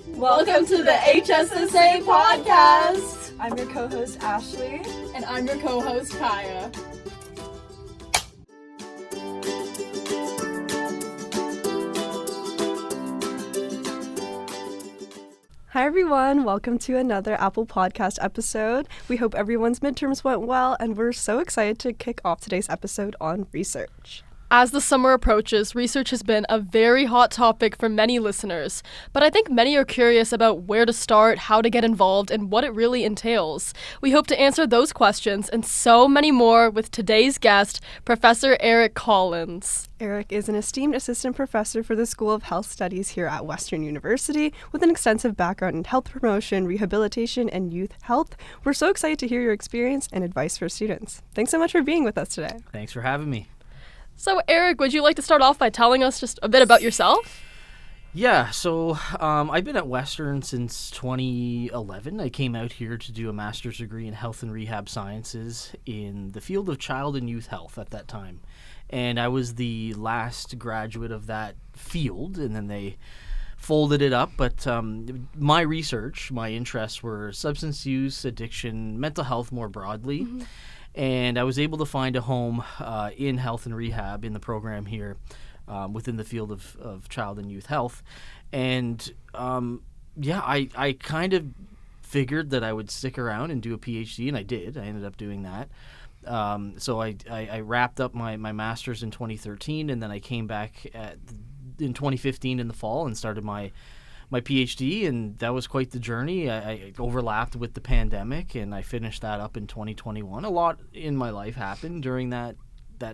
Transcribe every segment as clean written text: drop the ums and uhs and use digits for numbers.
Welcome to the HSSA podcast. I'm your co-host, Ashley. And I'm your co-host, Kaya. Hi everyone, welcome to another Apple Podcast episode. We hope everyone's midterms went well, and we're so excited to kick off today's episode on research. As the summer approaches, research has been a very hot topic for many listeners, but I think many are curious about where to start, how to get involved, and what it really entails. We hope to answer those questions and so many more with today's guest, Professor Eric Collins. Eric is an esteemed assistant professor for the School of Health Studies here at Western University with an extensive background in health promotion, rehabilitation, and youth health. We're so excited to hear your experience and advice for students. Thanks so much for being with us today. Thanks for having me. So, Eric, would you like to start off by telling us just a bit about yourself? Yeah, so I've been at Western since 2011. I came out here to do a master's degree in health and rehab sciences in the field of child and youth health at that time. And I was the last graduate of that field, and then they folded it up. But my research, my interests were substance use, addiction, mental health more broadly. Mm-hmm. And I was able to find a home in health and rehab in the program here within the field of child and youth health. And I kind of figured that I would stick around and do a PhD, and I did. I ended up doing that. So I wrapped up my master's in 2013, and then I came back in 2015 in the fall and started my PhD, and that was quite the journey. I overlapped with the pandemic, and I finished that up in 2021. A lot in my life happened during that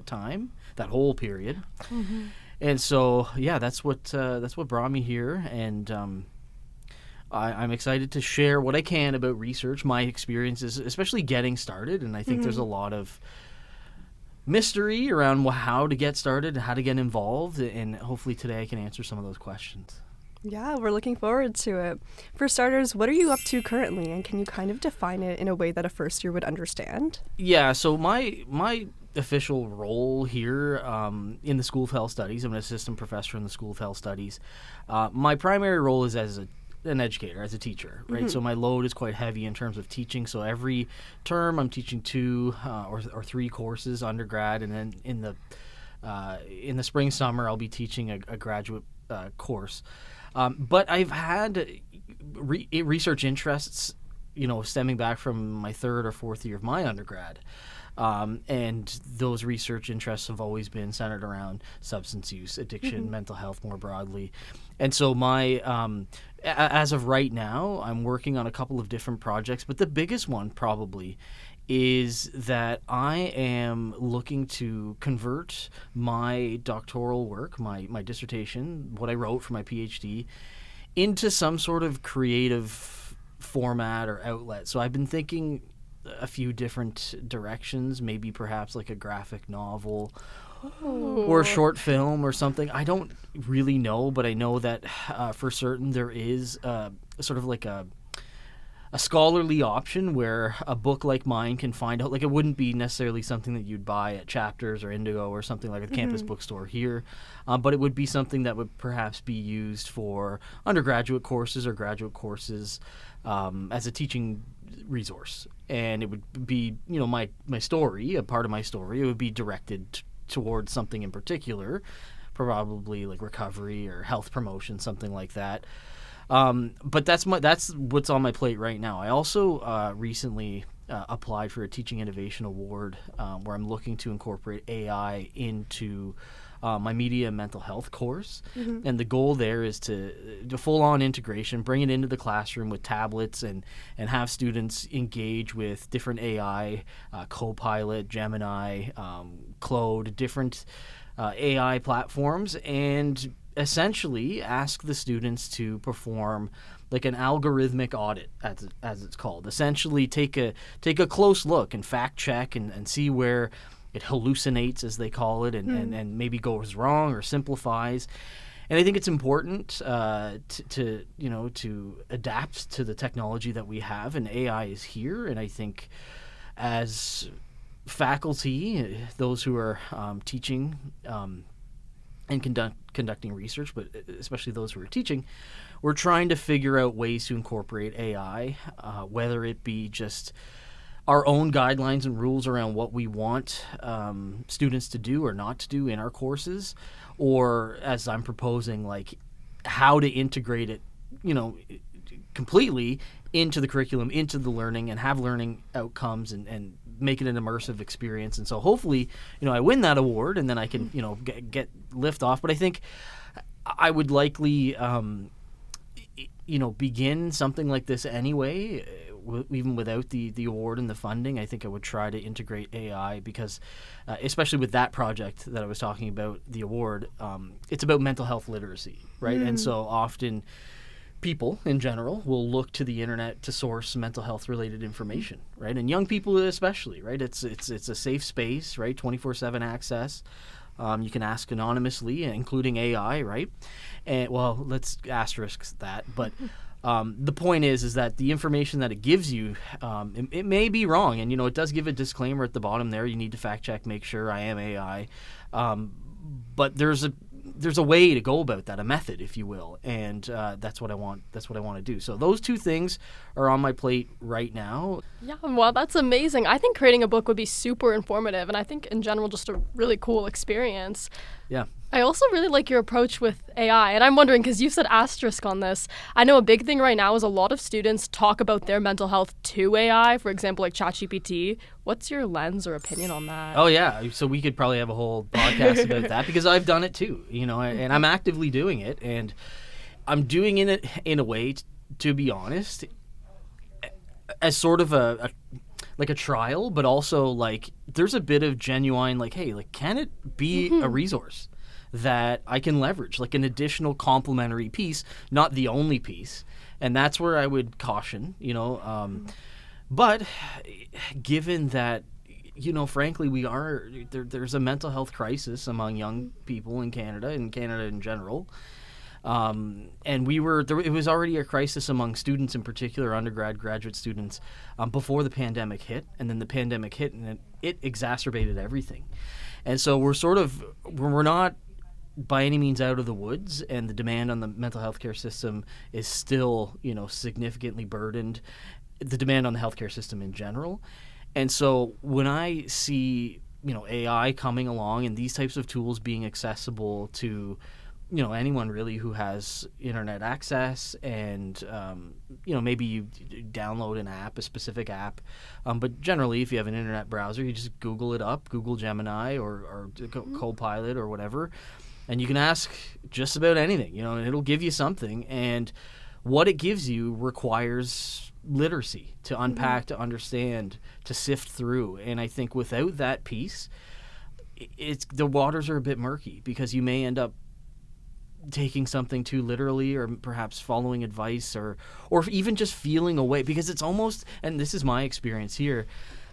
time, that whole period. Mm-hmm. And so, yeah, that's what brought me here, and I'm excited to share what I can about research, my experiences, especially getting started. And I think there's a lot of mystery around how to get started, how to get involved, and hopefully today I can answer some of those questions. Yeah, we're looking forward to it. For starters, what are you up to currently, and can you kind of define it in a way that a first year would understand? Yeah, so my official role here in the School of Health Studies, I'm an assistant professor in the School of Health Studies. My primary role is as an educator, as a teacher, right? Mm-hmm. So my load is quite heavy in terms of teaching. So every term I'm teaching 2 or 3 courses, undergrad, and then in the spring, summer, I'll be teaching a graduate course. But I've had research interests, stemming back from my 3rd or 4th year of my undergrad. And those research interests have always been centered around substance use, addiction, mental health more broadly. And so as of right now, I'm working on a couple of different projects, but the biggest one probably is that I am looking to convert my doctoral work, my dissertation, what I wrote for my PhD, into some sort of creative format or outlet. So I've been thinking a few different directions, maybe perhaps like a graphic novel or a short film or something. I don't really know, but I know that for certain there is sort of like a scholarly option where a book like mine can find out, like it wouldn't be necessarily something that you'd buy at Chapters or Indigo or something like a campus bookstore here, but it would be something that would perhaps be used for undergraduate courses or graduate courses as a teaching resource. And it would be, my story, a part of my story, it would be directed towards something in particular, probably like recovery or health promotion, something like that. But that's what's on my plate right now. I also recently applied for a Teaching Innovation Award where I'm looking to incorporate AI into my media and mental health course. Mm-hmm. And the goal there is to full-on integration, bring it into the classroom with tablets and have students engage with different AI, Copilot, Gemini, Claude, different AI platforms, and essentially ask the students to perform like an algorithmic audit, as it's called. Essentially take a close look and fact check and see where it hallucinates, as they call it, and maybe goes wrong or simplifies. And I think it's important to adapt to the technology that we have, and AI is here. And I think as faculty, those who are teaching and conducting research, but especially those who are teaching, we're trying to figure out ways to incorporate AI, whether it be just our own guidelines and rules around what we want students to do or not to do in our courses, or as I'm proposing, like how to integrate it, completely into the curriculum, into the learning, and have learning outcomes and make it an immersive experience. And so hopefully, I win that award and then I can, get lift off. But I think I would likely, begin something like this anyway, even without the award and the funding. I think I would try to integrate AI because, especially with that project that I was talking about, the award, it's about mental health literacy, right? And so often people in general will look to the internet to source mental health related information, right? And young people especially, right? It's a safe space, right? 24/7 access. You can ask anonymously, including AI, right? And well, let's asterisk that, but the point is that the information that it gives you, it may be wrong, and it does give a disclaimer at the bottom there. You need to fact check, make sure I am AI, but there's a way to go about that, a method, if you will, and that's what I want. That's what I want to do. So those two things are on my plate right now. Yeah, well, that's amazing. I think creating a book would be super informative, and I think in general just a really cool experience. Yeah. I also really like your approach with AI, and I'm wondering, because you've said asterisk on this, I know a big thing right now is a lot of students talk about their mental health to AI, for example, like ChatGPT. What's your lens or opinion on that? Oh, yeah. So we could probably have a whole podcast about that, because I've done it too, and I'm actively doing it, and I'm doing it in a way, to be honest, as sort of a trial, but also like there's a bit of genuine, like, hey, like, can it be a resource that I can leverage, like an additional complementary piece, not the only piece? And that's where I would caution, but given that, frankly, there's a mental health crisis among young people in Canada in general. And it was already a crisis among students, in particular undergrad, graduate students, before the pandemic hit, and then the pandemic hit and it exacerbated everything. And so we're not by any means out of the woods, and the demand on the mental health care system is still, significantly burdened, the demand on the healthcare system in general. And so when I see, AI coming along and these types of tools being accessible to, anyone really who has internet access, and, maybe you download an app, a specific app. But generally, if you have an internet browser, you just Google it up, Google Gemini or Copilot or whatever, and you can ask just about anything, and it'll give you something. And what it gives you requires literacy to unpack, to understand, to sift through. And I think without that piece, the waters are a bit murky, because you may end up taking something too literally, or perhaps following advice, or even just feeling away, because it's almost, and this is my experience here,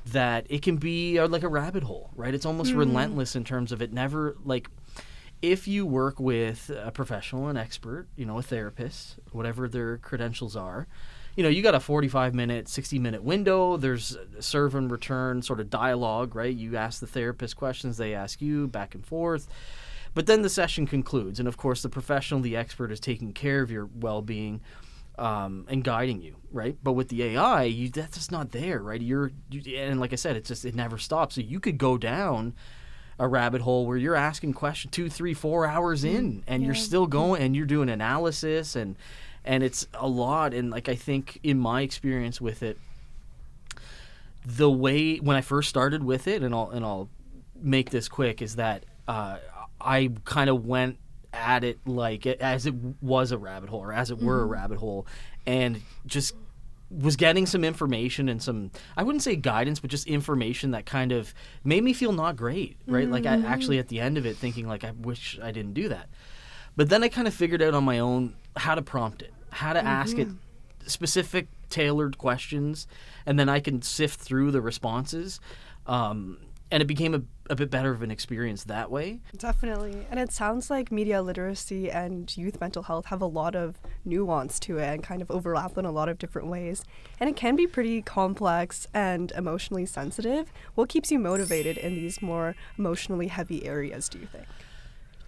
that it can be like a rabbit hole, right? It's almost relentless in terms of it never, like, if you work with a professional, an expert, a therapist, whatever their credentials are, you got a 45-minute, 60-minute window. There's a serve and return sort of dialogue, right? You ask the therapist questions, they ask you, back and forth. But then the session concludes, and of course the professional, the expert, is taking care of your well-being and guiding you, right? But with the AI, that's just not there, right? And like I said, it never stops. So you could go down a rabbit hole where you're asking questions 2, 3, 4 hours in, and you're still going, and you're doing analysis, and it's a lot. And like, I think in my experience with it, the way when I first started with it, and I'll make this quick, is that I kind of went at it like as it was a rabbit hole, or as it were a rabbit hole, and just was getting some information and some, I wouldn't say guidance, but just information that kind of made me feel not great, right? Like, I actually at the end of it thinking, like, I wish I didn't do that. But then I kind of figured out on my own how to prompt it, how to ask it specific tailored questions, and then I can sift through the responses. And it became a bit better of an experience that way. Definitely. And it sounds like media literacy and youth mental health have a lot of nuance to it and kind of overlap in a lot of different ways. And it can be pretty complex and emotionally sensitive. What keeps you motivated in these more emotionally heavy areas, do you think?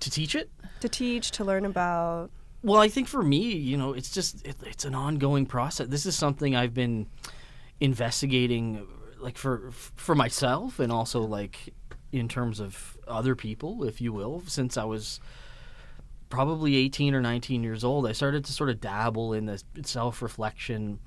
To teach it? To teach, to learn about? Well, I think for me, it's just it's an ongoing process. This is something I've been investigating, like for myself, and also like in terms of other people, if you will, since I was probably 18 or 19 years old. I started to sort of dabble in this self-reflection.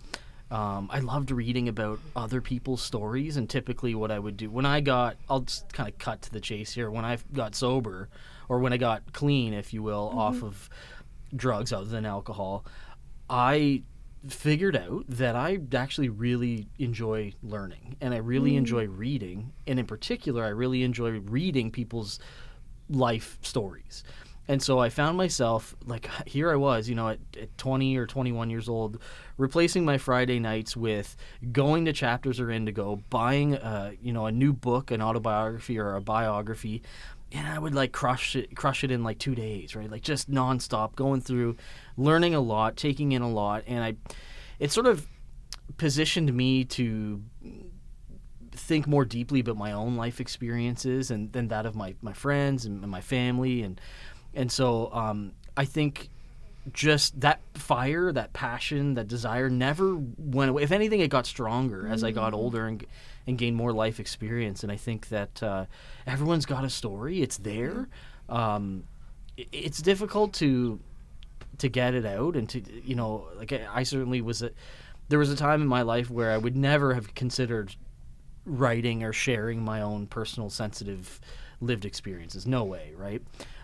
I loved reading about other people's stories, and typically what I would do when I'll just kind of cut to the chase here, when I got sober, or when I got clean, if you will, off of drugs other than alcohol, I figured out that I actually really enjoy learning, and I really enjoy reading, and in particular, I really enjoy reading people's life stories. And so I found myself, like, here I was, at 20 or 21 years old, replacing my Friday nights with going to Chapters or Indigo, buying, a new book, an autobiography or a biography, and I would, like, crush it in, like, 2 days, right? Like, just nonstop, going through, learning a lot, taking in a lot, and it sort of positioned me to think more deeply about my own life experiences and than that of my friends and my family, and so I think just that fire, that passion, that desire never went away. If anything, it got stronger as I got older and gained more life experience. And I think that everyone's got a story. It's there. It's difficult to get it out, and to, like I certainly there was a time in my life where I would never have considered writing or sharing my own personal, sensitive, lived experiences. No way, right?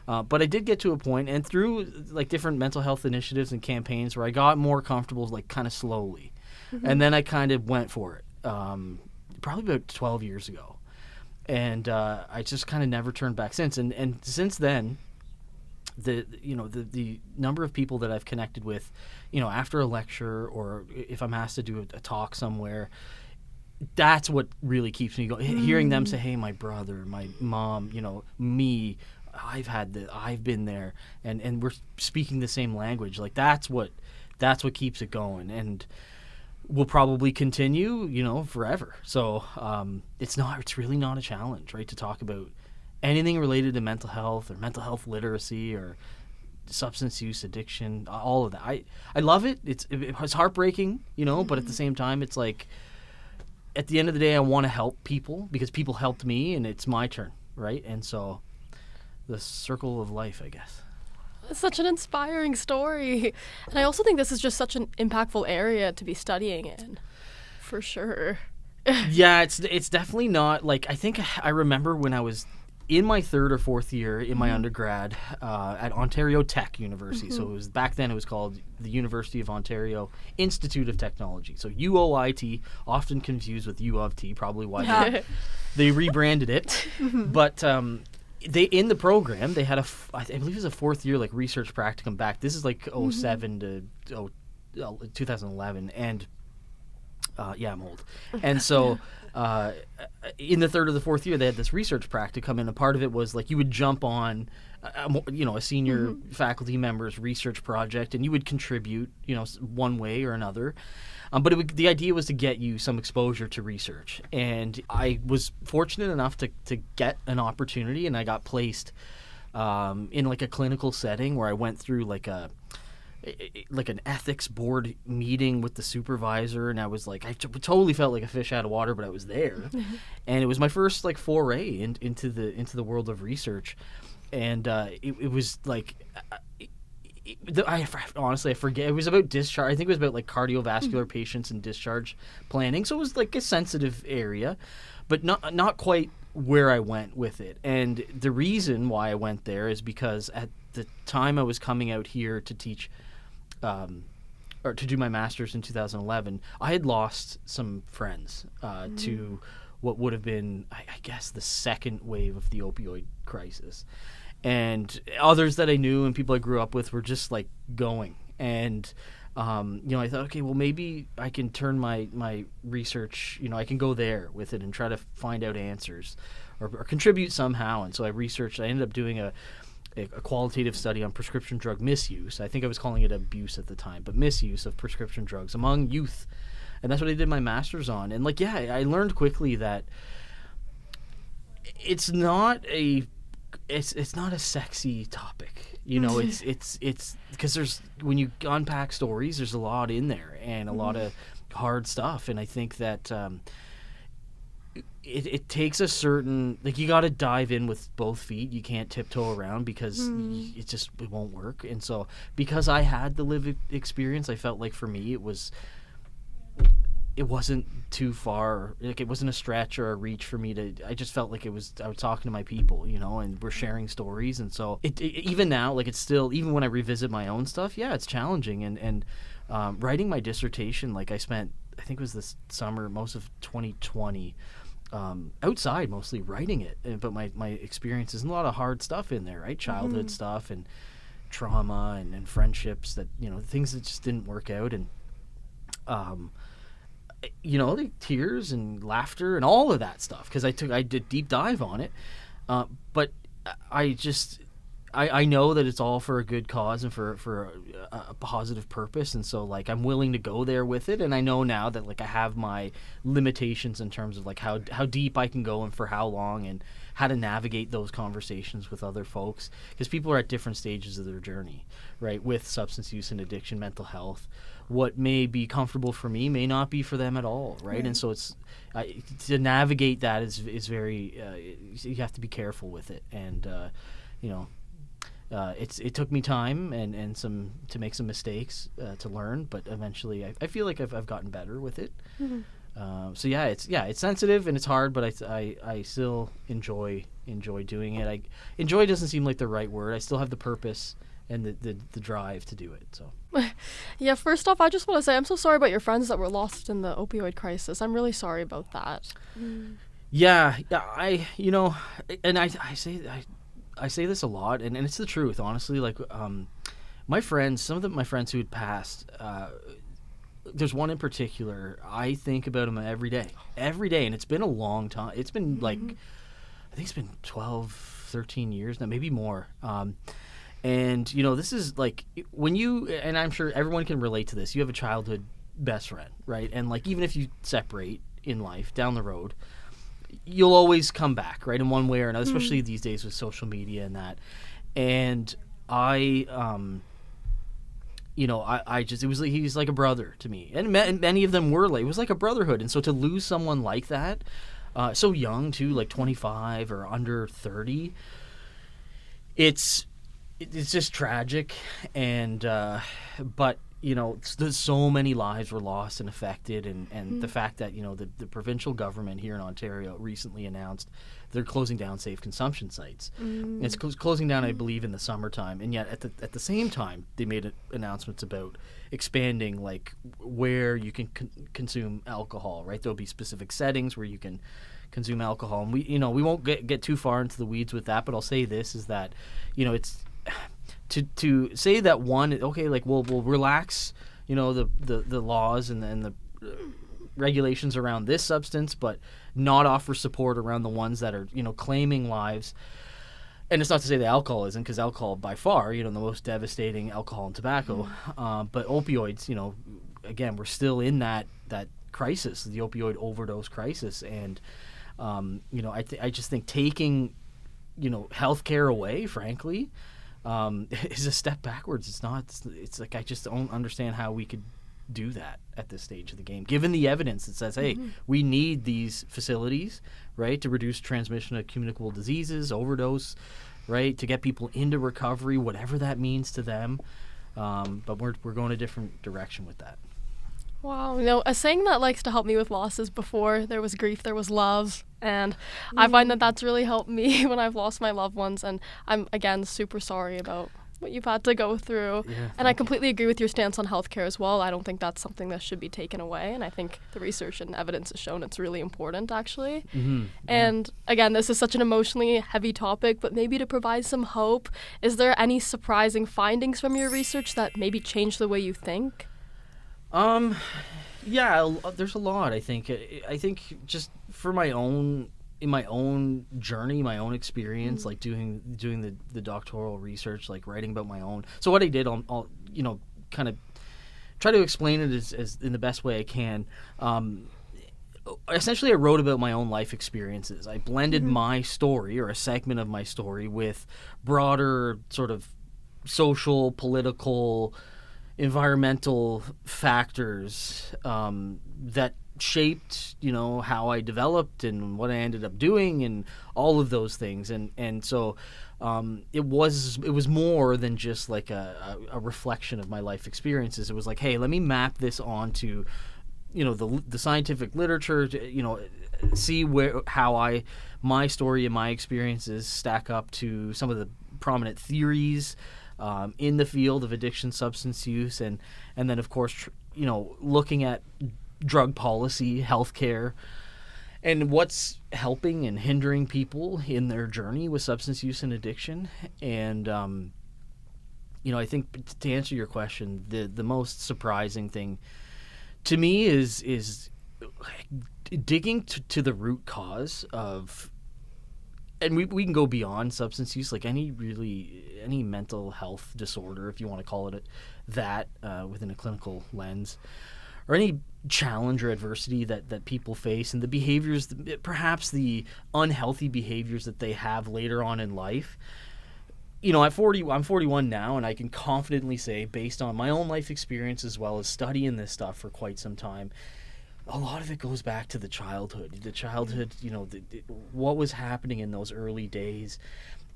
But I did get to a point, and through like different mental health initiatives and campaigns, where I got more comfortable, like kind of slowly, and then I kind of went for it. Probably about 12 years ago, and I just kind of never turned back since. And since then, the number of people that I've connected with, after a lecture, or if I'm asked to do a talk somewhere, that's what really keeps me going. Hearing them say, "Hey, my brother, my mom, me, I've been there," and we're speaking the same language. Like that's what keeps it going, and will probably continue, forever. So it's really not a challenge, right, to talk about anything related to mental health or mental health literacy or substance use, addiction, all of that. I love it. It's heartbreaking, but at the same time, it's like, at the end of the day, I want to help people because people helped me, and it's my turn, right? And so the circle of life, I guess. It's such an inspiring story. And I also think this is just such an impactful area to be studying in, for sure. Yeah, it's definitely not, like, I think I remember when I was in my third or fourth year in my undergrad at Ontario Tech University. So back then it was called the University of Ontario Institute of Technology. So UOIT, often confused with U of T, probably why they rebranded it. But they, in the program, they had I believe it was a fourth year like research practicum back. This is like 07 to 2011, and yeah, I'm old. And so in the third or the fourth year, they had this research practicum, and a part of it was like you would jump on, a senior faculty member's research project, and you would contribute, one way or another. But the idea was to get you some exposure to research. And I was fortunate enough to get an opportunity, and I got placed in like a clinical setting where I went through like an ethics board meeting with the supervisor, and I was like, I totally felt like a fish out of water, but I was there. And it was my first like foray into the world of research. And it was like, honestly, I forget. It was about discharge. I think it was about like cardiovascular patients and discharge planning. So it was like a sensitive area, but not quite where I went with it. And the reason why I went there is because at the time I was coming out here to teach, or to do my master's in 2011, I had lost some friends to what would have been, I guess, the second wave of the opioid crisis. And others that I knew and people I grew up with were just like going. And, I thought, okay, well, maybe I can turn my research, I can go there with it and try to find out answers or contribute somehow. And so I ended up doing a qualitative study on prescription drug misuse. I think I was calling it abuse at the time, but misuse of prescription drugs among youth. And that's what I did my master's on. And I learned quickly that it's not it's not a sexy topic, you know. It's because there's, when you unpack stories, there's a lot in there and a lot of hard stuff, and I think that it takes a certain, like, you got to dive in with both feet. You can't tiptoe around because it won't work. And so because I had the lived experience, I felt like for me it wasn't too far, like it wasn't a stretch or a reach for me to, I just felt like I was talking to my people, you know, and we're sharing stories. And so it even now, like, it's still, even when I revisit my own stuff, yeah, it's challenging. And writing my dissertation, like, I spent, I think it was this summer, most of 2020, outside mostly writing it, but my experiences, and a lot of hard stuff in there, right? Childhood stuff and trauma and friendships that, you know, things that just didn't work out. And you know, the tears and laughter and all of that stuff, because I did deep dive on it, but I know that it's all for a good cause and for a positive purpose, and so, like, I'm willing to go there with it. And I know now that, like, I have my limitations in terms of, like, how deep I can go and for how long, and how to navigate those conversations with other folks, because people are at different stages of their journey, right, with substance use and addiction, mental health. What may be comfortable for me may not be for them at all, right? And so it's to navigate that is very you have to be careful with it. And you know, it took me time and some to make some mistakes to learn, but eventually I feel like I've gotten better with it. So it's sensitive and it's hard, but I still enjoy doing it. Enjoy doesn't seem like the right word. I still have the purpose and the drive to do it. So yeah, first off, I just want to say I'm so sorry about your friends that were lost in the opioid crisis. I'm really sorry about that. Yeah, I say this a lot, and it's the truth, honestly. Like, my friends, some of my friends who had passed, there's one in particular, I think about him every day, and it's been a long time. It's been like, I think it's been 12, 13 years now, maybe more. And, you know, this is like when you, and I'm sure everyone can relate to this, you have a childhood best friend, right? And, like, even if you separate in life down the road, you'll always come back, right, in one way or another, especially these days with social media and that. And I just, he's like a brother to me, and many of them were, like, it was like a brotherhood. And so to lose someone like that, so young too, like 25 or under 30, it's just tragic. And but, you know, there's so many lives were lost and affected, and the fact that, you know, the provincial government here in Ontario recently announced they're closing down safe consumption sites. And it's closing down, I believe, in the summertime, and yet at the same time they made announcements about expanding, like, where you can consume alcohol, right? There'll be specific settings where you can consume alcohol, and we won't get too far into the weeds with that, but I'll say this is that, you know, it's to say that one, okay, like, we'll relax, you know, the laws and the regulations around this substance, but not offer support around the ones that are, you know, claiming lives. And it's not to say that alcohol isn't, because alcohol by far, you know, the most devastating, alcohol and tobacco, but opioids, you know, again, we're still in that crisis, the opioid overdose crisis. And you know, I just think taking, you know, healthcare away, frankly, is a step backwards. It's like, I just don't understand how we could do that at this stage of the game, given the evidence that says, hey, we need these facilities, right, to reduce transmission of communicable diseases, overdose, right, to get people into recovery, whatever that means to them. But we're going a different direction with that. Wow, you know, a saying that likes to help me with losses: before there was grief, there was love. And I find that that's really helped me when I've lost my loved ones. And I'm, again, super sorry about what you've had to go through. Yeah, and I completely agree with your stance on healthcare as well. I don't think that's something that should be taken away. And I think the research and evidence has shown it's really important, actually. And again, this is such an emotionally heavy topic, but maybe to provide some hope, is there any surprising findings from your research that maybe change the way you think? Yeah, there's a lot. I think just for my own journey, my own experience, like doing the doctoral research, like writing about my own. So what I did, I'll you know, kind of try to explain it as in the best way I can. essentially I wrote about my own life experiences. I blended my story, or a segment of my story, with broader sort of social, political, environmental factors that shaped, how I developed and what I ended up doing and all of those things. And so it was more than just like a reflection of my life experiences. It was like, hey, let me map this onto, the scientific literature, see how my story and my experiences stack up to some of the prominent theories in the field of addiction, substance use, and then of course, looking at drug policy, healthcare, and what's helping and hindering people in their journey with substance use and addiction. And I think, to answer your question, the most surprising thing to me is digging to the root cause of, and we can go beyond substance use, like any mental health disorder, if you want to call it that, within a clinical lens, or any challenge or adversity that people face, and the behaviors, perhaps the unhealthy behaviors that they have later on in life. I'm 41 now, and I can confidently say, based on my own life experience as well as studying this stuff for quite some time, a lot of it goes back to the childhood, what was happening in those early days.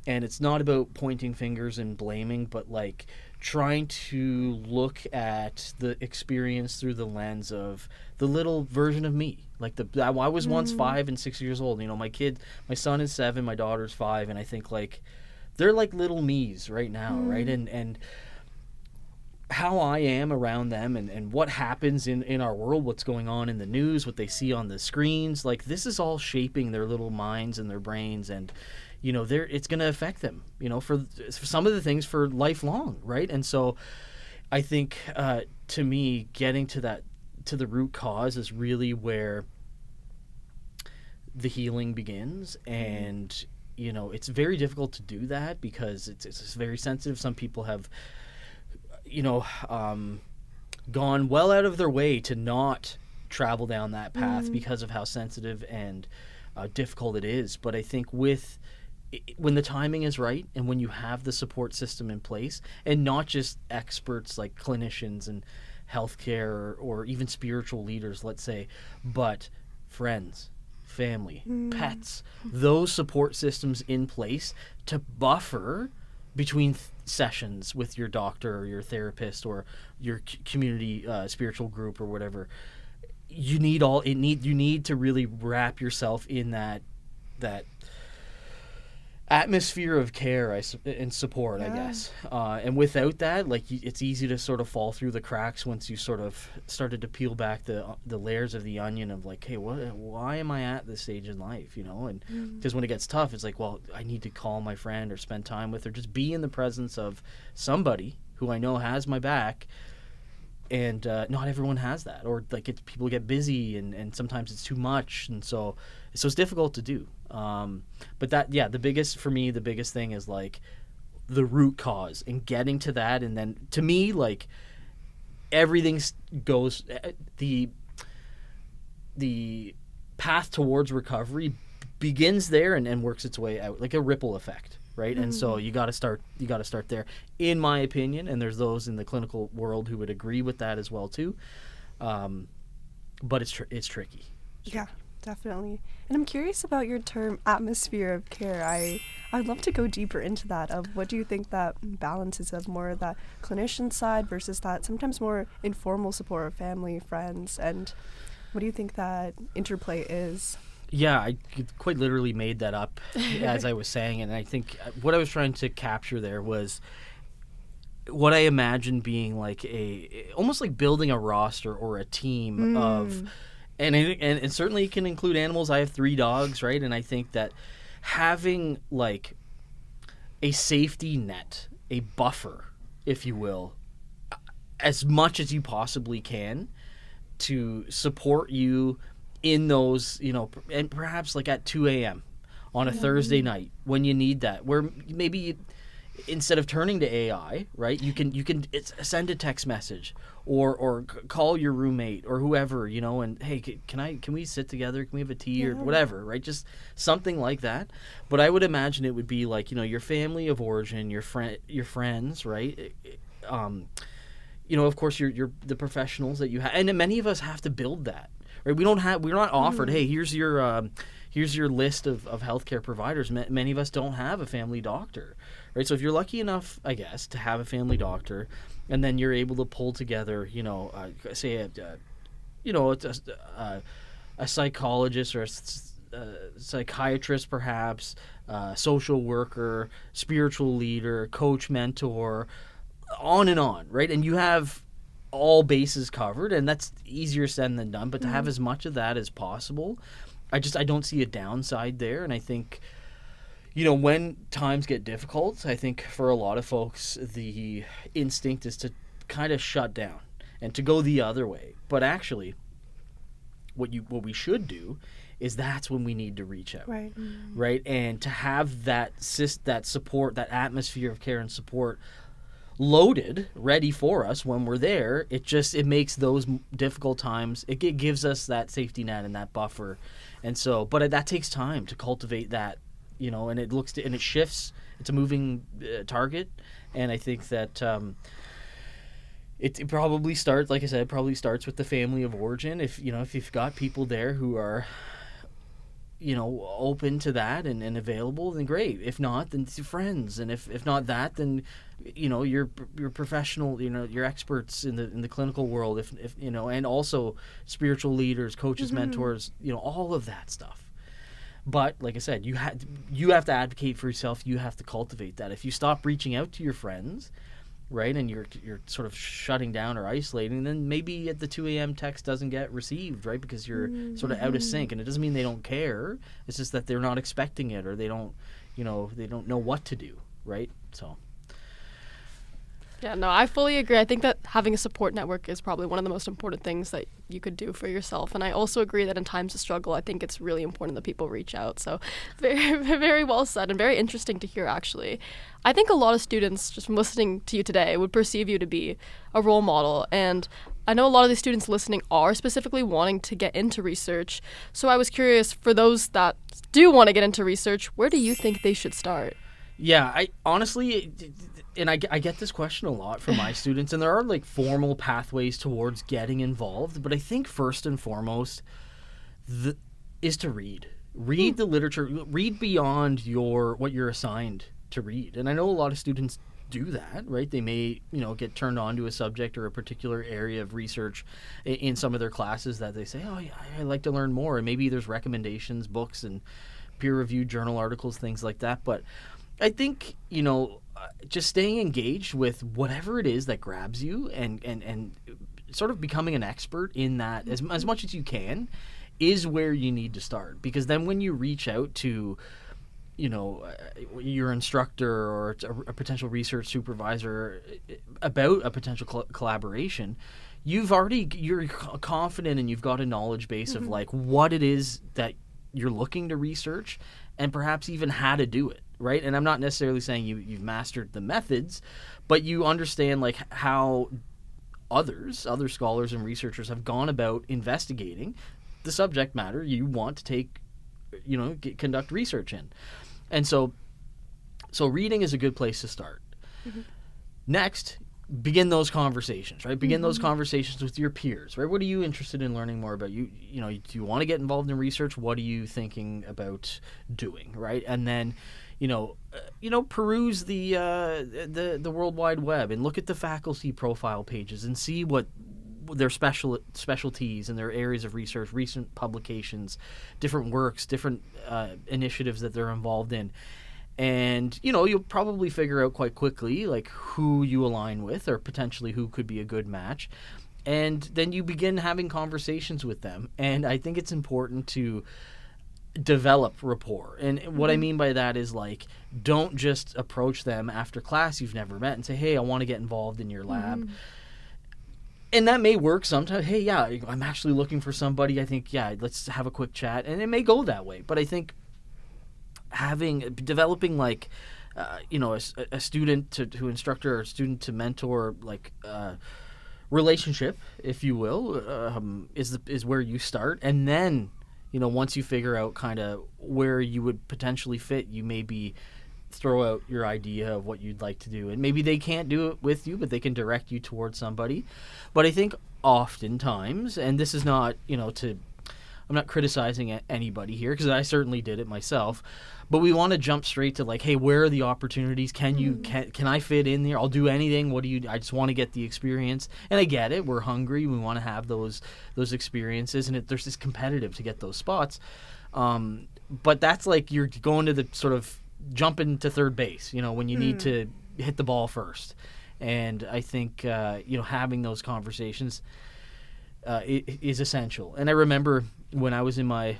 And it's not about pointing fingers and blaming, but like trying to look at the experience through the lens of the little version of me. Like I was once 5 and 6 years old. My son is 7, my daughter's 5, and I think like they're like little me's right now, right? And how I am around them and what happens in our world, what's going on in the news, what they see on the screens, like this is all shaping their little minds and their brains, and it's going to affect them, for some of the things for lifelong, right? And so I think to me, getting to the root cause is really where the healing begins. And it's very difficult to do that because it's very sensitive. Some people have gone well out of their way to not travel down that path because of how sensitive and difficult it is. But I think when the timing is right, and when you have the support system in place, and not just experts like clinicians and healthcare or even spiritual leaders, let's say, but friends, family, pets, those support systems in place to buffer between sessions with your doctor or your therapist or your community spiritual group or whatever. You need to really wrap yourself in that atmosphere of care and support, I guess. And without that, like, it's easy to sort of fall through the cracks once you sort of started to peel back the layers of the onion of like, hey, why am I at this stage in life, And because when it gets tough, it's like, well, I need to call my friend or spend time with, or just be in the presence of somebody who I know has my back. And not everyone has that, or like people get busy and sometimes it's too much, and so it's difficult to do. But the biggest thing is like the root cause and getting to that, and then to me, like, everything goes the path towards recovery begins there and works its way out like a ripple effect. Right. And so you got to start there, in my opinion. And there's those in the clinical world who would agree with that as well, too. But it's tricky. Yeah, definitely. And I'm curious about your term atmosphere of care. I'd love to go deeper into that. Of what do you think that balance is of more of that clinician side versus that sometimes more informal support of family, friends, and what do you think that interplay is? Yeah, I quite literally made that up as I was saying it. And I think what I was trying to capture there was what I imagine being like almost like building a roster or a team of, and certainly it can include animals. I have 3 dogs, right? And I think that having like a safety net, a buffer, if you will, as much as you possibly can to support you in those, and perhaps like at 2 a.m. on a Thursday night when you need that, where maybe instead of turning to AI, right? You can send a text message or call your roommate or whoever, and hey, can we sit together? Can we have a tea or whatever, right? Just something like that. But I would imagine it would be like, your family of origin, your friends, right? Of course, you're the professionals that you have, and many of us have to build that, right? We're not offered, hey, here's your list of healthcare providers. Many of us don't have a family doctor, right? So if you're lucky enough, I guess, to have a family doctor, and then you're able to pull together, say a psychologist or a psychiatrist, perhaps, social worker, spiritual leader, coach, mentor, on and on, right? And you have all bases covered, and that's easier said than done. But to have as much of that as possible, I don't see a downside there. And I think, when times get difficult, I think for a lot of folks, the instinct is to kind of shut down and to go the other way. But actually, what we should do is that's when we need to reach out, right? And to have that support, that atmosphere of care and support loaded, ready for us when we're there, it makes those difficult times, it gives us that safety net and that buffer. And so, but that takes time to cultivate that, and it shifts. It's a moving target. And I think that it probably starts, like I said, with the family of origin. If you've got people there who are, open to that and available, then great. If not, then it's your friends. And if not that, then, your professional, your experts in the clinical world, if and also spiritual leaders, coaches, mentors, all of that stuff. But like I said, you have to advocate for yourself. You have to cultivate that. If you stop reaching out to your friends, right, and you're sort of shutting down or isolating, then maybe at the 2 a.m. text doesn't get received, right, because you're sort of out of sync. And it doesn't mean they don't care. It's just that they're not expecting it, or they don't know what to do, right? So. Yeah, no, I fully agree. I think that having a support network is probably one of the most important things that you could do for yourself. And I also agree that in times of struggle, I think it's really important that people reach out. So very, very well said, and very interesting to hear, actually. I think a lot of students, just from listening to you today, would perceive you to be a role model. And I know a lot of the students listening are specifically wanting to get into research. So I was curious, for those that do want to get into research, where do you think they should start? Yeah, I honestly... And I get this question a lot from my students, and there are like formal pathways towards getting involved, but I think first and foremost is to read. Read the literature, read beyond what you're assigned to read. And I know a lot of students do that, right? They may, get turned on to a subject or a particular area of research in some of their classes that they say, oh, yeah, I'd like to learn more. And maybe there's recommendations, books and peer-reviewed journal articles, things like that. But I think, just staying engaged with whatever it is that grabs you and sort of becoming an expert in that as much as you can is where you need to start. Because then when you reach out to, your instructor or a potential research supervisor about a potential collaboration, you're confident and you've got a knowledge base of like what it is that you're looking to research and perhaps even how to do it. Right? And I'm not necessarily saying you've mastered the methods, but you understand like how other scholars and researchers have gone about investigating the subject matter you want to take, conduct research in. And so reading is a good place to start. Next, begin those conversations, right? Begin those conversations with your peers, right? What are you interested in learning more about? Do you want to get involved in research? What are you thinking about doing, right? And then peruse the World Wide Web and look at the faculty profile pages and see what their specialties and their areas of research, recent publications, different works, different initiatives that they're involved in. And, you'll probably figure out quite quickly like who you align with or potentially who could be a good match. And then you begin having conversations with them. And I think it's important to develop rapport. And what I mean by that is like, don't just approach them after class you've never met and say, hey, I want to get involved in your lab. And that may work sometimes. Hey, yeah, I'm actually looking for somebody. I think, yeah, let's have a quick chat. And it may go that way. But I think developing like a student to instructor or student to mentor relationship, if you will, is where you start, and then once you figure out kind of where you would potentially fit, you maybe throw out your idea of what you'd like to do, and maybe they can't do it with you, but they can direct you towards somebody. But I think oftentimes, and this is not I'm not criticizing anybody here, because I certainly did it myself, but we want to jump straight to hey, where are the opportunities? Can I fit in there? I'll do anything. I just want to get the experience. And I get it. We're hungry. We want to have those experiences, and there's this competitive to get those spots. But that's you're going to the sort of jumping to third base, when you need to hit the ball first. And I think having those conversations is essential. And I remember when I was in my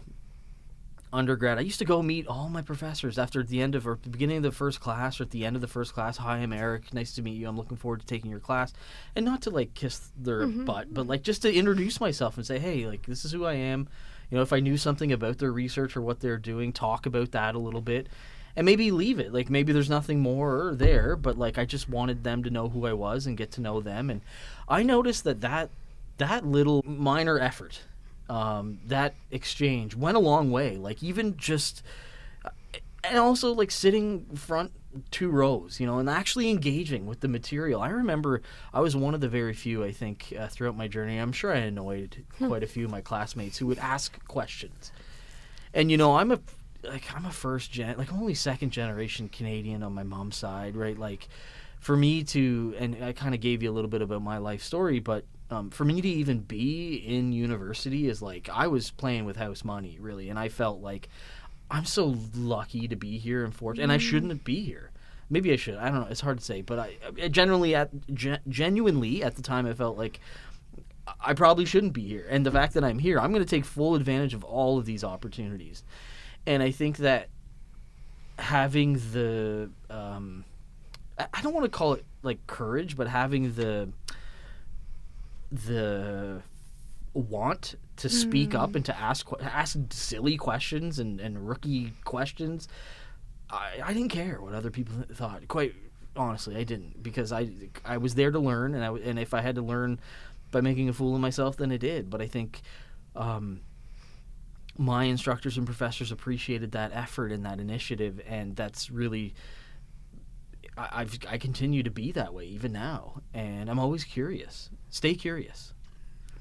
undergrad, I used to go meet all my professors after the end of or the beginning of the first class or at the end of the first class. Hi, I'm Eric. Nice to meet you. I'm looking forward to taking your class. And not to kiss their butt, but just to introduce myself and say, hey, this is who I am. If I knew something about their research or what they're doing, talk about that a little bit. And maybe leave it. Maybe there's nothing more there, but I just wanted them to know who I was and get to know them. And I noticed that little minor effort, that exchange went a long way. Even just, and also sitting front 2 rows, and actually engaging with the material. I remember I was one of the very few, I think, throughout my journey. I'm sure I annoyed quite a few of my classmates who would ask questions. And I'm a first gen, only second generation Canadian on my mom's side, right? For me to, and I kind of gave you a little bit about my life story, but for me to even be in university is I was playing with house money, really, and I felt I'm so lucky to be here and fortunate, and I shouldn't be here. Maybe I should. I don't know. It's hard to say, but I genuinely at the time I felt I probably shouldn't be here, and the fact that I'm here, I'm going to take full advantage of all of these opportunities. And I think that having the I don't want to call it courage, but having the want to speak up and to ask silly questions and rookie questions, I didn't care what other people thought. Quite honestly, I didn't, because I was there to learn, and if I had to learn by making a fool of myself, then I did. But I think my instructors and professors appreciated that effort and that initiative, and that's really, I continue to be that way even now, and I'm always curious. Stay curious.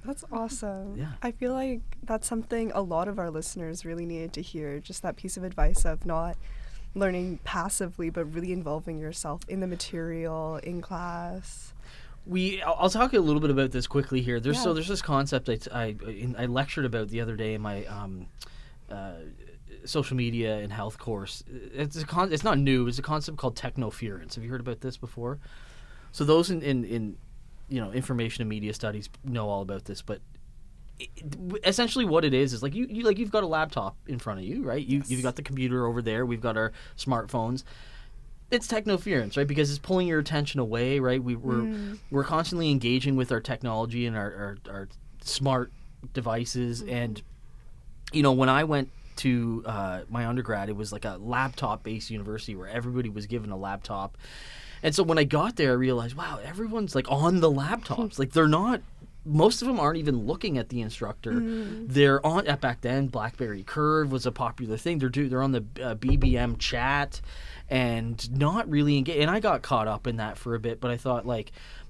That's awesome. Yeah. I feel like that's something a lot of our listeners really needed to hear, just that piece of advice of not learning passively, but really involving yourself in the material, in class. I'll talk a little bit about this quickly here. There's this concept I lectured about the other day in my social media and health course. It's not new. It's a concept called technoference. Have you heard about this before? So those in information and media studies know all about this, but essentially what it is you've got a laptop in front of you, right? You've got the computer over there. We've got our smartphones. It's technoference, right? Because it's pulling your attention away, right? We're constantly engaging with our technology and our smart devices. And when I went to my undergrad, it was a laptop-based university where everybody was given a laptop. And so when I got there, I realized, wow, everyone's on the laptops. They're not. Most of them aren't even looking at the instructor. They're on. Back then, BlackBerry Curve was a popular thing. They're on the BBM chat, and not really engaged. And I got caught up in that for a bit, but I thought,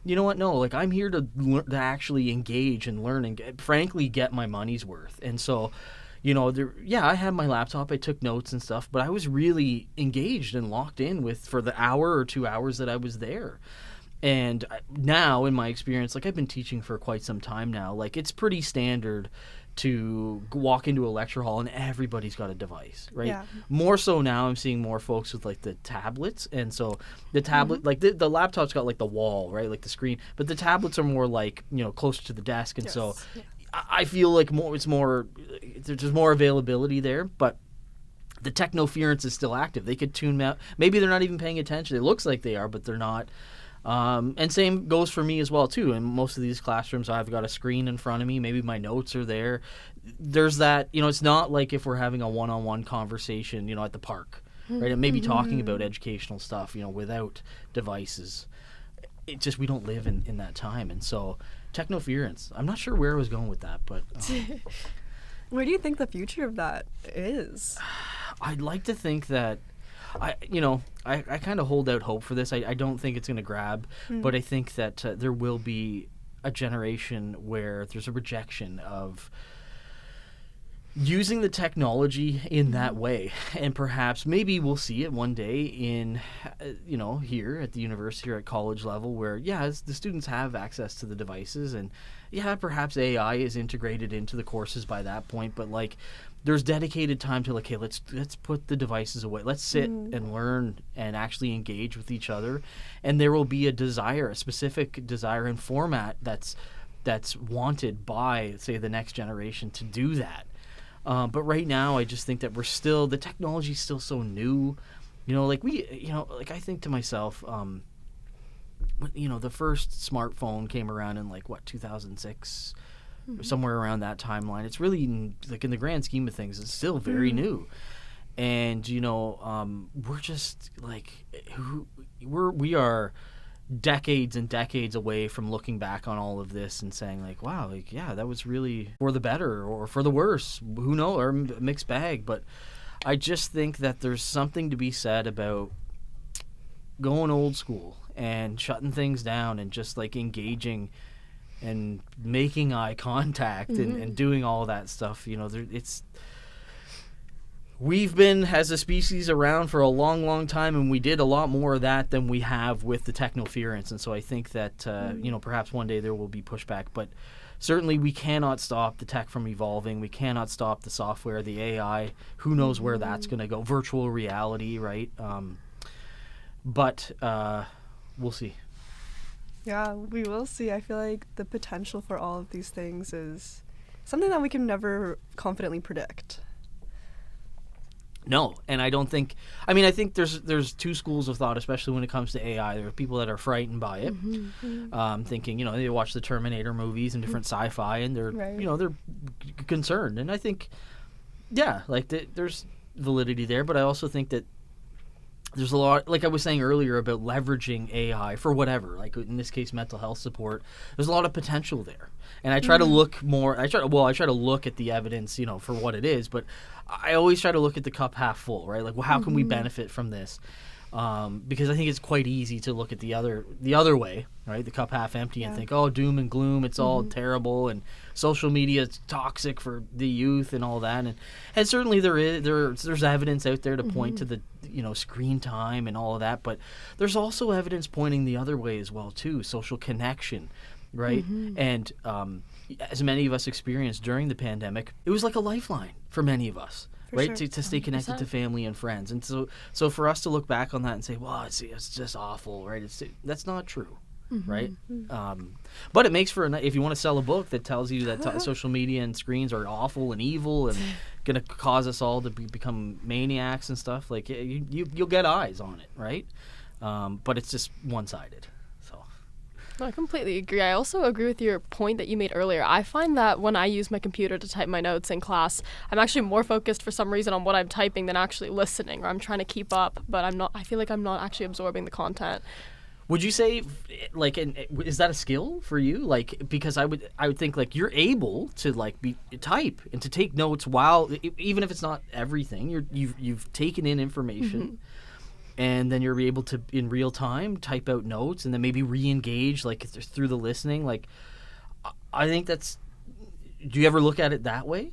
you know what? No, I'm here to actually engage and learn and frankly get my money's worth. And so, I had my laptop. I took notes and stuff, but I was really engaged and locked in for the hour or 2 hours that I was there. And now, in my experience, I've been teaching for quite some time now. It's pretty standard to walk into a lecture hall and everybody's got a device, right? Yeah. More so now, I'm seeing more folks with the tablets, and so the tablet, the laptop's got the wall, right, the screen, but the tablets are more closer to the desk, and so I feel there's more availability there, but the technoference is still active. They could tune out. Maybe they're not even paying attention. It looks like they are, but they're not. And same goes for me as well, too. In most of these classrooms, I've got a screen in front of me. Maybe my notes are there. There's that, it's not like if we're having a one-on-one conversation, at the park, right? And maybe talking about educational stuff, without devices. It just, we don't live in that time. And so technoference, I'm not sure where I was going with that, but Where do you think the future of that is? I'd like to think that I kind of hold out hope for this. I don't think it's going to grab, but I think that there will be a generation where there's a rejection of using the technology in that way. And perhaps maybe we'll see it one day in, here at the university or at college level where, the students have access to the devices and, perhaps AI is integrated into the courses by that point. But, there's dedicated time to, hey, let's put the devices away. Let's sit and learn and actually engage with each other. And there will be a specific desire and format that's wanted by, say, the next generation to do that. But right now, I just think that the technology's still so new. I think to myself, the first smartphone came around in 2006, somewhere around that timeline. It's really in the grand scheme of things, it's still very new. And we're just we are decades and decades away from looking back on all of this and saying wow, that was really for the better or for the worse, who knows, or a mixed bag. But I just think that there's something to be said about going old school and shutting things down and just engaging and making eye contact and doing all that stuff. We've been, as a species, around for a long, long time, and we did a lot more of that than we have with the technoference. And so I think that, perhaps one day there will be pushback. But certainly we cannot stop the tech from evolving. We cannot stop the software, the AI. Who knows where that's going to go? Virtual reality, right? But we'll see. Yeah, we will see. I feel like the potential for all of these things is something that we can never confidently predict. No, and I don't think. I mean, I think there's two schools of thought, especially when it comes to AI. There are people that are frightened by it, thinking they watch the Terminator movies and different sci-fi, and they're they're concerned. And I think, there's validity there, but I also think that there's a lot, like I was saying earlier, about leveraging AI for whatever, in this case, mental health support. There's a lot of potential there. And I try to look more, I try to look at the evidence, for what it is, but I always try to look at the cup half full, right? How can we benefit from this? Because I think it's quite easy to look at the other way, right? The cup half empty and think, oh, doom and gloom, it's all terrible, and social media is toxic for the youth and all that. And certainly there's evidence out there to point to the screen time and all of that, but there's also evidence pointing the other way as well too. Social connection, right? And as many of us experienced during the pandemic, it was like a lifeline for many of us. Right, sure. to stay connected to family and friends, and so for us to look back on that and say, well, it's just awful, right? That's not true, right? But it makes for if you want to sell a book that tells you that social media and screens are awful and evil and going to cause us all to become maniacs and stuff, you'll get eyes on it, right? But it's just one-sided. I completely agree. I also agree with your point that you made earlier. I find that when I use my computer to type my notes in class, I'm actually more focused for some reason on what I'm typing than actually listening, or I'm trying to keep up, but I feel like I'm not actually absorbing the content. Would you say, is that a skill for you? Because I would think you're able to type and to take notes while, even if it's not everything, you've taken in information. And then you're able to, in real time, type out notes and then maybe re-engage through the listening. I think that's... Do you ever look at it that way?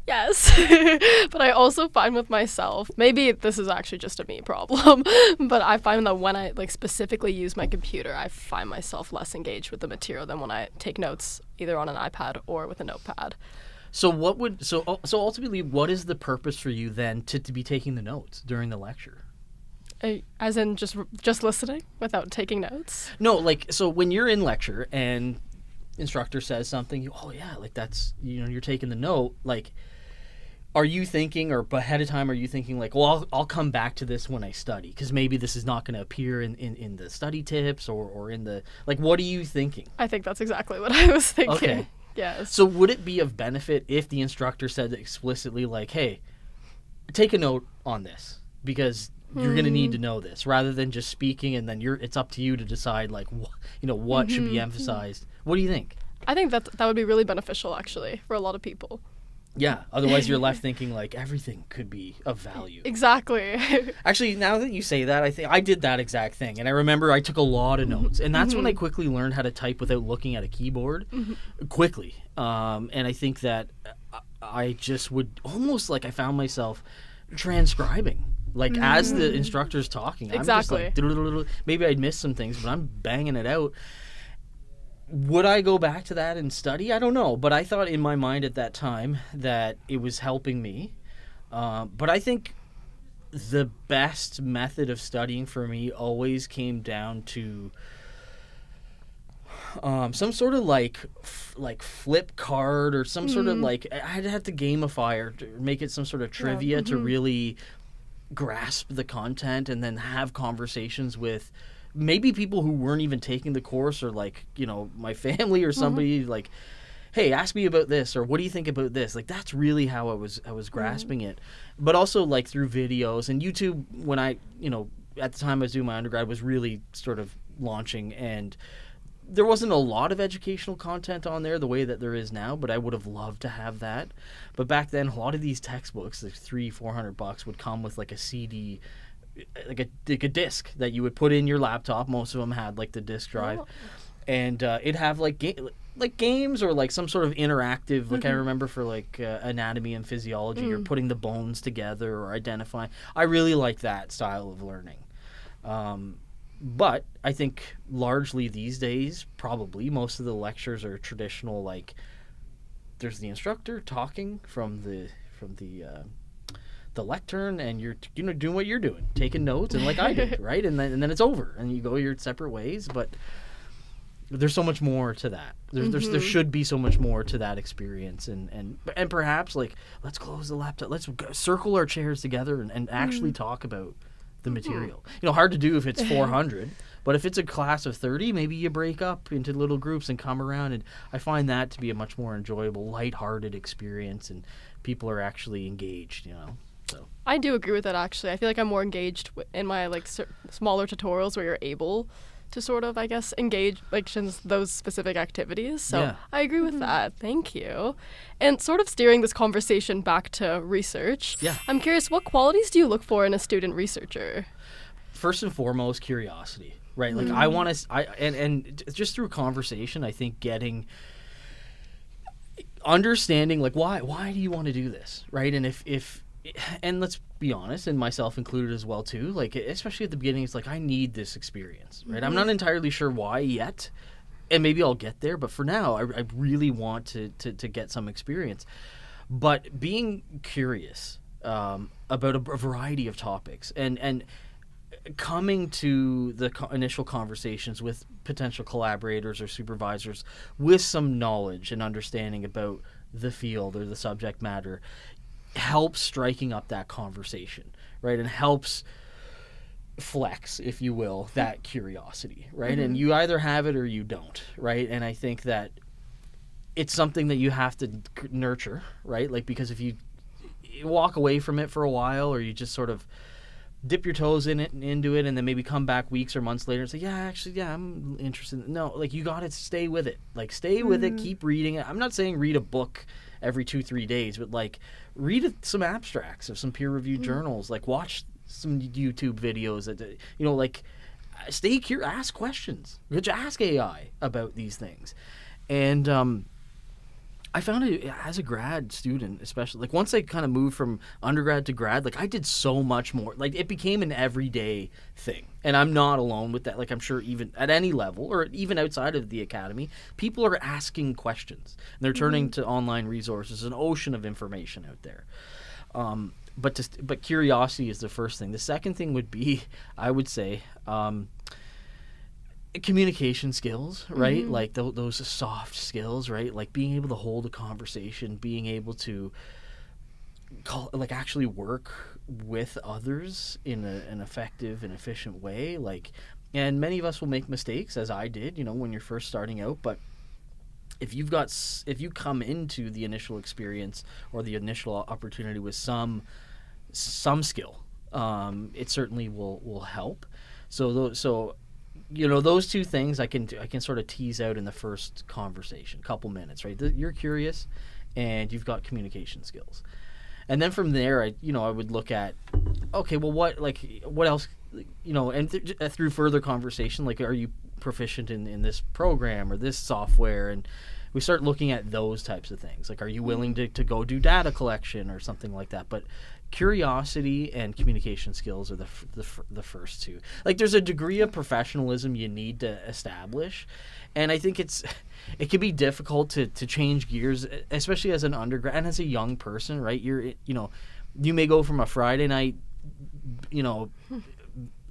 Yes. But I also find with myself, maybe this is actually just a me problem, but I find that when I specifically use my computer, I find myself less engaged with the material than when I take notes either on an iPad or with a notepad. So ultimately, what is the purpose for you then to be taking the notes during the lecture? As in just listening without taking notes? No, so when you're in lecture and instructor says something, that's, you're taking the note, are you thinking, or ahead of time, are you thinking well, I'll come back to this when I study, because maybe this is not going to appear in the study tips or in the, what are you thinking? I think that's exactly what I was thinking. Okay. Yes. So would it be of benefit if the instructor said explicitly, hey, take a note on this? because you're going to need to know this rather than just speaking and then it's up to you to decide like what should be emphasized. What do you think? I think that would be really beneficial actually for a lot of people. Yeah, otherwise you're left thinking like everything could be of value. Exactly. Actually, now that you say that, I think I did that exact thing, and I remember I took a lot of notes, and that's when I quickly learned how to type without looking at a keyboard quickly. And I think that I just would almost like I found myself transcribing. Like as the instructor's talking, Exactly. I'm just like maybe I'd miss some things, but I'm banging it out. Would I go back to that and study? I don't know, but I thought in my mind at that time that it was helping me. But I think the best method of studying for me always came down to some sort of like flip card or some sort of like I'd have to gamify or make it some sort of trivia to really grasp the content and then have conversations with maybe people who weren't even taking the course or like, my family or somebody like, hey, ask me about this or what do you think about this? Like that's really how I was grasping it. But also like through videos and YouTube when I, at the time I was doing my undergrad was really sort of launching and there wasn't a lot of educational content on there the way that there is now, but I would have loved to have that. But back then a lot of these textbooks, like $300-400 would come with like a CD like a disc that you would put in your laptop. Most of them had like the disc drive, and it'd have like games or like some sort of interactive. Like I remember for like anatomy and physiology, you're putting the bones together or identifying. I really like that style of learning. But I think largely these days, probably most of the lectures are traditional. Like there's the instructor talking from the lectern and you're doing what you're doing, taking notes and like I did, right? And then it's over and you go your separate ways. But there's so much more to that. There should be so much more to that experience and perhaps like let's close the laptop, let's circle our chairs together and actually talk about the material. Hard to do if it's 400, but if it's a class of 30, maybe you break up into little groups and come around, and I find that to be a much more enjoyable, lighthearted experience and people are actually engaged, So I do agree with that actually. I feel like I'm more engaged in my like smaller tutorials where you're able to sort of, I guess, engage like in those specific activities. So yeah. I agree with that. Thank you. And sort of steering this conversation back to research. Yeah. I'm curious, what qualities do you look for in a student researcher? First and foremost, curiosity, right? Like I want to, and just through conversation, I think understanding like why do you want to do this, right? And if and let's be honest, and myself included as well too, like especially at the beginning, it's like I need this experience, right? I'm not entirely sure why yet, and maybe I'll get there, but for now I really want to get some experience. But being curious about a variety of topics and coming to the initial conversations with potential collaborators or supervisors with some knowledge and understanding about the field or the subject matter helps striking up that conversation, right? And helps flex, if you will, that curiosity, right? And you either have it or you don't, right? And I think that it's something that you have to nurture, right? Like, because if you walk away from it for a while or you just sort of dip your toes into it and then maybe come back weeks or months later and say, I'm interested. No, like you got to stay with it. Like stay with it, keep reading it. I'm not saying read a book every 2-3 days, but like read some abstracts of some peer-reviewed journals, like watch some YouTube videos that, like stay curious, ask questions, ask AI about these things. And I found it as a grad student, especially like once I kind of moved from undergrad to grad, like I did so much more. Like it became an everyday thing, and I'm not alone with that. Like I'm sure even at any level or even outside of the academy, people are asking questions and they're turning to online resources, an ocean of information out there. But curiosity is the first thing. The second thing would be, I would say, communication skills, right? Like those soft skills, right? Like being able to hold a conversation, being able to actually work with others in an effective and efficient way. Like, and many of us will make mistakes, as I did, when you're first starting out. But if you come into the initial experience or the initial opportunity with some skill, it certainly will help. So those two things I can sort of tease out in the first conversation, couple minutes, right? You're curious, and you've got communication skills, and then from there, I would look at, okay, well, what else, and through further conversation, like, are you proficient in this program or this software, and we start looking at those types of things, like, are you willing to go do data collection or something like that? But curiosity and communication skills are the first two. Like, there's a degree of professionalism you need to establish, and I think it can be difficult to change gears, especially as an undergrad and as a young person, right? You may go from a Friday night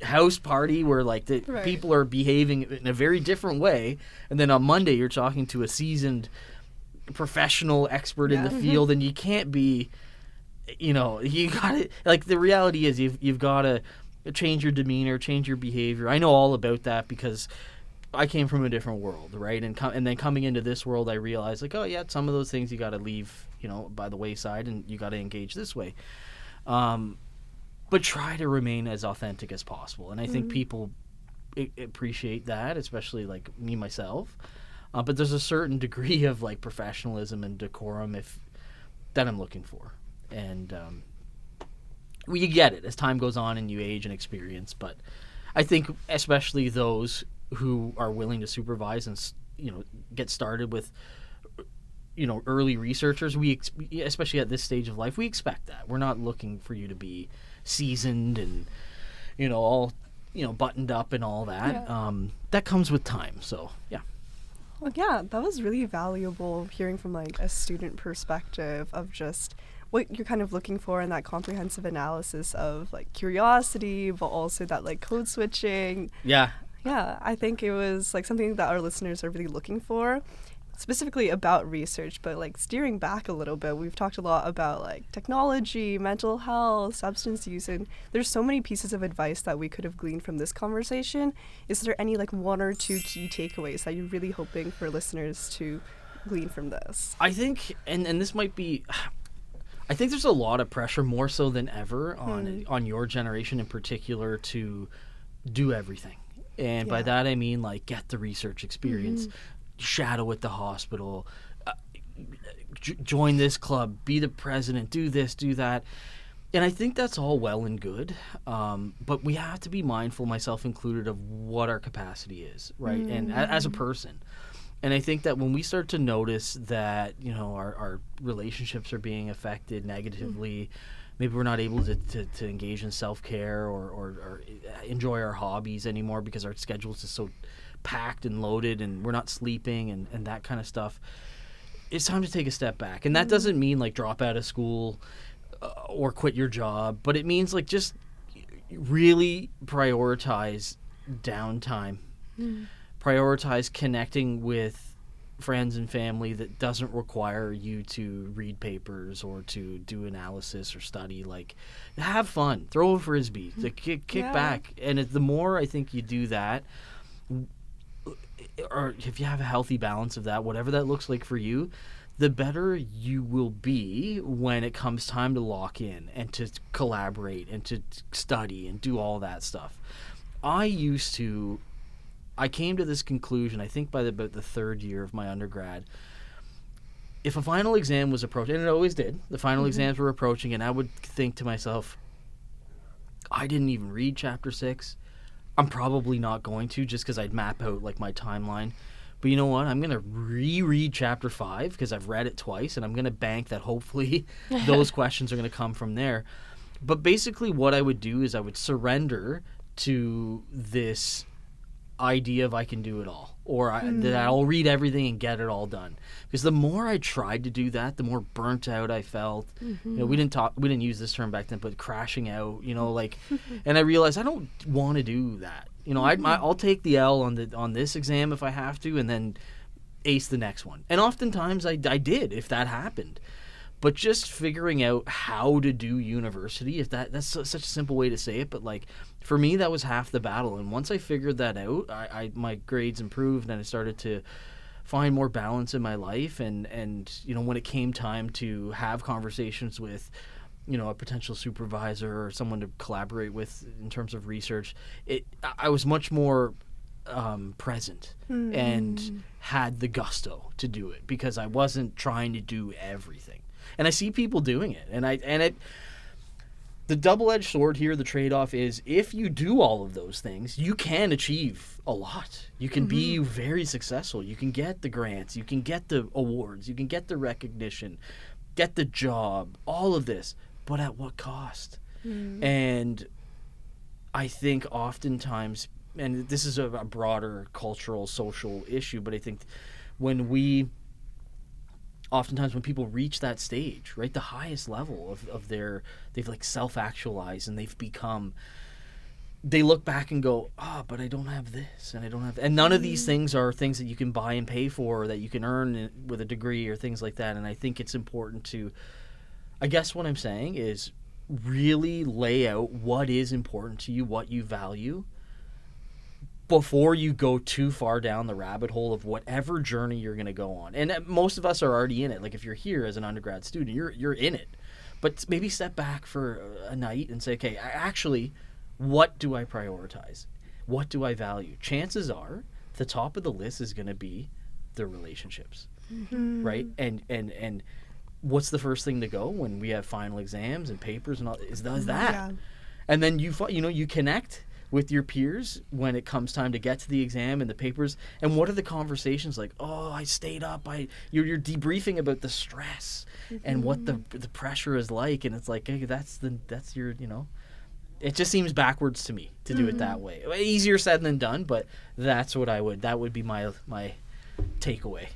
house party where, like, the people are behaving in a very different way, and then on Monday you're talking to a seasoned professional expert in the field, and you can't be, you gotta, like, the reality is you've got to change your demeanor, change your behavior. I know all about that because I came from a different world, right? And then coming into this world, I realized, like, oh yeah, some of those things you got to leave, by the wayside, and you got to engage this way. But try to remain as authentic as possible, and I think people appreciate that, especially, like, me myself. But there's a certain degree of, like, professionalism and decorum that I'm looking for, and you get it as time goes on and you age and experience. But I think especially those who are willing to supervise and get started with early researchers, especially at this stage of life, we expect that. We're not looking for you to be seasoned and all buttoned up and all that. That comes with time. So yeah. Well, yeah, that was really valuable hearing from, like, a student perspective of just what you're kind of looking for in that comprehensive analysis of, like, curiosity, but also that, like, code switching. Yeah, I think it was, like, something that our listeners are really looking for, specifically about research. But, like, steering back a little bit, we've talked a lot about, like, technology, mental health, substance use, and there's so many pieces of advice that we could have gleaned from this conversation. Is there any, like, one or two key takeaways that you're really hoping for listeners to glean from this? I think, and this might be, I think there's a lot of pressure, more so than ever, on your generation in particular, to do everything. And by that I mean, like, get the research experience, shadow at the hospital, join this club, be the president, do this, do that. And I think that's all well and good, but we have to be mindful, myself included, of what our capacity is, right? And as a person. And I think that when we start to notice that, our relationships are being affected negatively, maybe we're not able to engage in self-care or enjoy our hobbies anymore because our schedules are so packed and loaded and we're not sleeping and that kind of stuff, it's time to take a step back. And that doesn't mean, like, drop out of school or quit your job, but it means, like, just really prioritize downtime. Prioritize connecting with friends and family that doesn't require you to read papers or to do analysis or study. Like, have fun, throw a frisbee, kick back. And the more I think you do that, or if you have a healthy balance of that, whatever that looks like for you, the better you will be when it comes time to lock in and to collaborate and to study and do all that stuff. I came to this conclusion, I think, by about the third year of my undergrad. If a final exam was approaching, and it always did, the final exams were approaching, and I would think to myself, I didn't even read Chapter 6. I'm probably not going to, just because I'd map out, like, my timeline. But you know what? I'm going to reread Chapter 5 because I've read it twice, and I'm going to bank that hopefully those questions are going to come from there. But basically what I would do is I would surrender to this idea of I can do it all, or that I'll read everything and get it all done. Because the more I tried to do that, the more burnt out I felt. We didn't use this term back then, but crashing out, like, and I realized I don't want to do that. I'll take the L on this exam if I have to, and then ace the next one. And oftentimes I did, if that happened. But just figuring out how to do university, that's such a simple way to say it, but, like, for me, that was half the battle. And once I figured that out, my grades improved, and I started to find more balance in my life. And when it came time to have conversations with a potential supervisor or someone to collaborate with in terms of research, I was much more present and had the gusto to do it because I wasn't trying to do everything. And I see people doing it, the double-edged sword here, the trade-off is if you do all of those things, you can achieve a lot. You can be very successful. You can get the grants. You can get the awards. You can get the recognition, get the job, all of this. But at what cost? And I think oftentimes, and this is a broader cultural, social issue, but I think oftentimes when people reach that stage, right, the highest level of they've like self-actualized and they look back and go, but I don't have this and I don't have, and none of these things are things that you can buy and pay for or that you can earn with a degree or things like that. And I think it's important to, I guess what I'm saying is really lay out what is important to you, what you value, before you go too far down the rabbit hole of whatever journey you're going to go on. And most of us are already in it. Like if you're here as an undergrad student, you're in it. But maybe step back for a night and say, okay, actually, what do I prioritize? What do I value? Chances are the top of the list is going to be the relationships, right? And what's the first thing to go when we have final exams and papers and all? Is that. Yeah. And then you connect with your peers when it comes time to get to the exam and the papers, and what are the conversations like? I stayed up. You're debriefing about the stress and what the pressure is like, and it's like, hey, that's your it just seems backwards to me to do it that way. Easier said than done, but that would be my takeaway.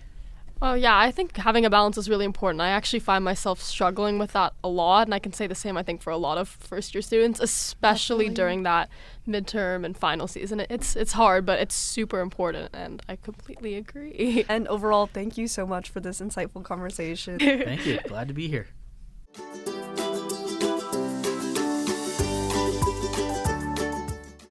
Oh, yeah, I think having a balance is really important. I actually find myself struggling with that a lot, and I can say the same, I think, for a lot of first-year students, especially during that midterm and final season. It's hard, but it's super important, and I completely agree. And overall, thank you so much for this insightful conversation. Thank you. Glad to be here.